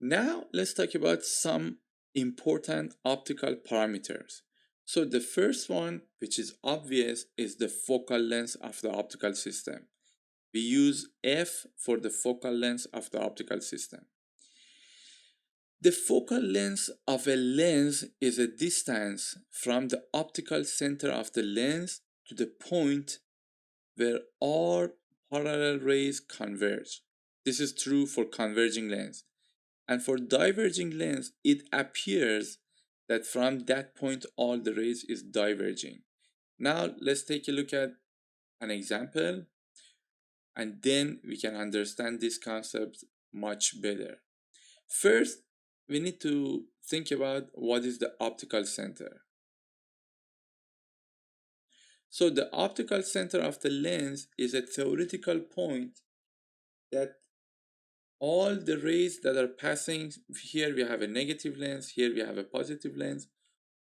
Now let's talk about some important optical parameters. So the first one, which is obvious, is the focal length of the optical system. We use f for the focal length of the optical system. The focal length of a lens is a distance from the optical center of the lens to the point where all parallel rays converge. This is true for converging lens. And for diverging lens, it appears that from that point all the rays is diverging. Now let's take a look at an example, and then we can understand this concept much better. First, we need to think about what is the optical center. So the optical center of the lens is a theoretical point that all the rays that are passing, here we have a negative lens, here we have a positive lens,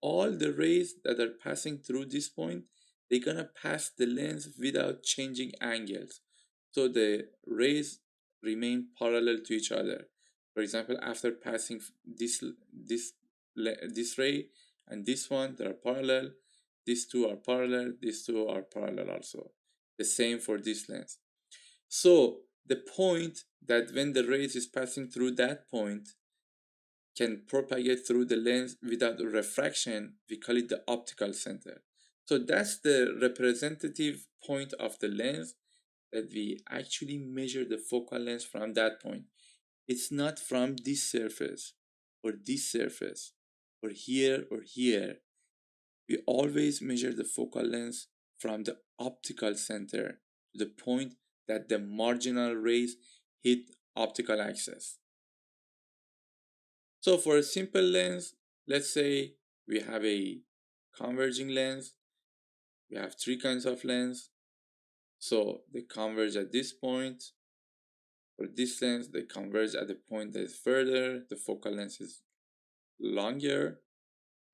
all the rays that are passing through this point, they're gonna pass the lens without changing angles. So the rays remain parallel to each other. For example, after passing this ray and this one, they are parallel. These two are parallel. These two are parallel also. The same for this lens. So the point that when the rays is passing through that point can propagate through the lens without refraction, we call it the optical center. So that's the representative point of the lens that we actually measure the focal length from that point. It's not from this surface or this surface or here or here. We always measure the focal length from the optical center to the point that the marginal rays hit optical axis. So for a simple lens, let's say we have a converging lens. We have three kinds of lens. So they converge at this point. For this lens, they converge at the point that is further. The focal length is longer.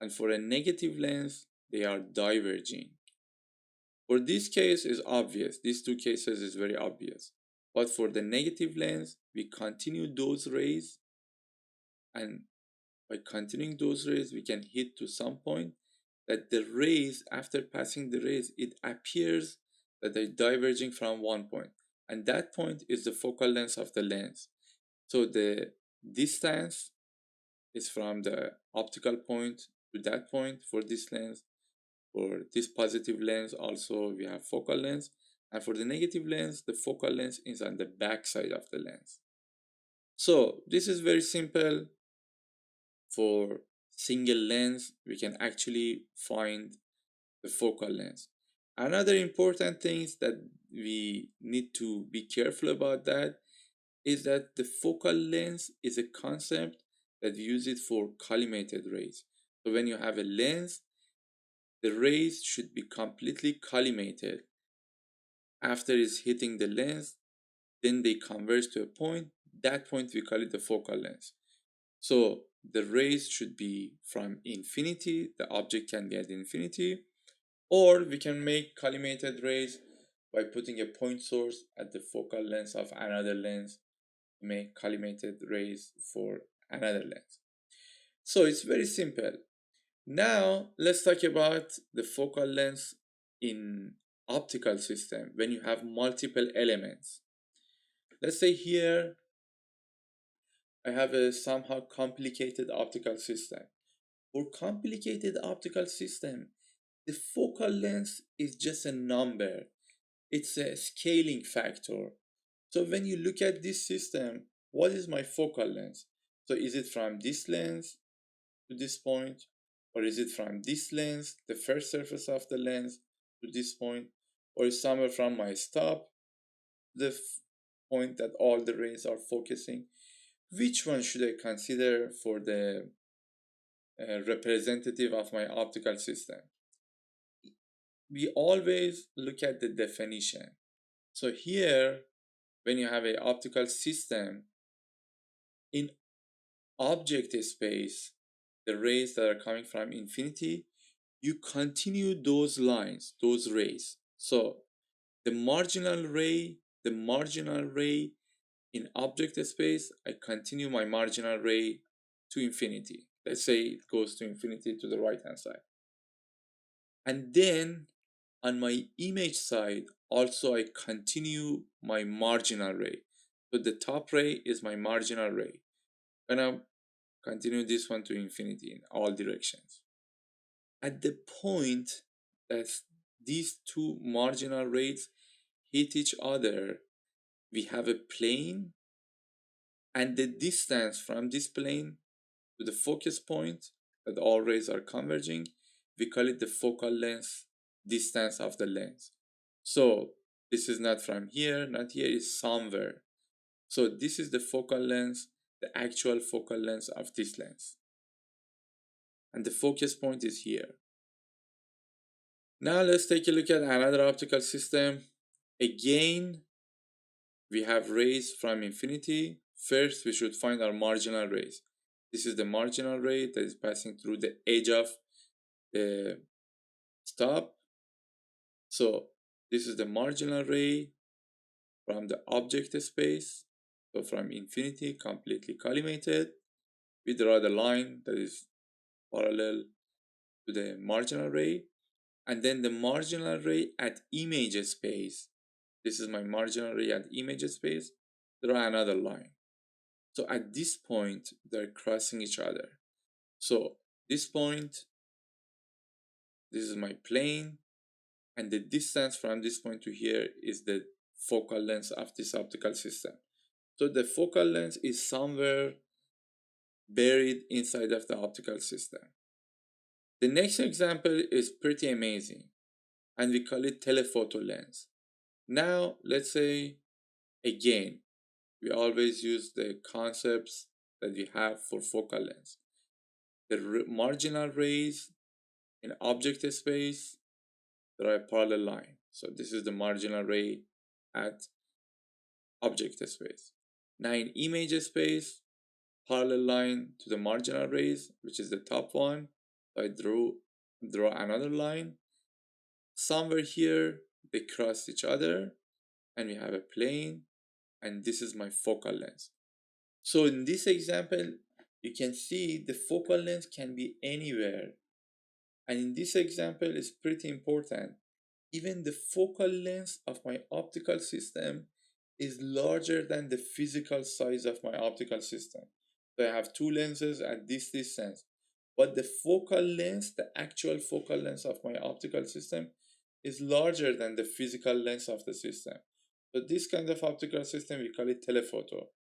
And for a negative lens, they are diverging. For this case is obvious. These two cases is very obvious. But for the negative lens, we continue those rays, and by continuing those rays, we can hit to some point that the rays, after passing the rays, it appears that they're diverging from one point. And that point is the focal length of the lens. So the distance is from the optical point to that point for this lens. For this positive lens, also we have focal length. And for the negative lens, the focal length is on the back side of the lens. So this is very simple. For single lens, we can actually find the focal length. Another important thing that we need to be careful about that is that the focal length is a concept that we use it for collimated rays. So when you have a lens, the rays should be completely collimated. After it's hitting the lens, then they converge to a point. That point we call it the focal length. So the rays should be from infinity, the object can be at infinity, or we can make collimated rays by putting a point source at the focal length of another lens to make collimated rays for another lens. So it's very simple. Now let's talk about the focal length in optical system when you have multiple elements. Let's say here I have a somehow complicated optical system. For complicated optical system, the focal length is just a number. It's a scaling factor. So when you look at this system, what is my focal length? So is it from this lens to this point? Or is it from this lens, the first surface of the lens, to this point? Or is somewhere from my stop, the point that all the rays are focusing? Which one should I consider for the representative of my optical system? We always look at the definition. So here, when you have an optical system, in object space, the rays that are coming from infinity, you continue those lines, those rays. So the marginal ray In object space, I continue my marginal ray to infinity. Let's say it goes to infinity to the right hand side. And then on my image side, also I continue my marginal ray. So the top ray is my marginal ray. Gonna continue this one to infinity in all directions. At the point that these two marginal rays hit each other, we have a plane, and the distance from this plane to the focus point that all rays are converging, we call it the focal length distance of the lens. So this is not from here, not here, it's somewhere. So this is the focal length, the actual focal length of this lens. And the focus point is here. Now let's take a look at another optical system. Again, we have rays from infinity. First, we should find our marginal rays. This is the marginal ray that is passing through the edge of the stop. So this is the marginal ray from the object space. So from infinity, completely collimated. We draw the line that is parallel to the marginal ray. And then the marginal ray at image space. This is my marginal ray at image space. Draw another line. So at this point, they're crossing each other. So this point, this is my plane, and the distance from this point to here is the focal length of this optical system. So the focal length is somewhere buried inside of the optical system. The next example is pretty amazing, and we call it telephoto lens. Now, let's say, again, we always use the concepts that we have for focal length. The marginal rays in object space, there are a parallel line. So this is the marginal ray at object space. Now in image space, parallel line to the marginal rays, which is the top one. So I draw another line. Somewhere here, they cross each other, and we have a plane, and this is my focal length. So in this example, you can see the focal length can be anywhere. And in this example, it's pretty important. Even the focal length of my optical system is larger than the physical size of my optical system. So I have two lenses at this distance. But the focal length, the actual focal length of my optical system is larger than the physical length of the system. So this kind of optical system, we call it telephoto.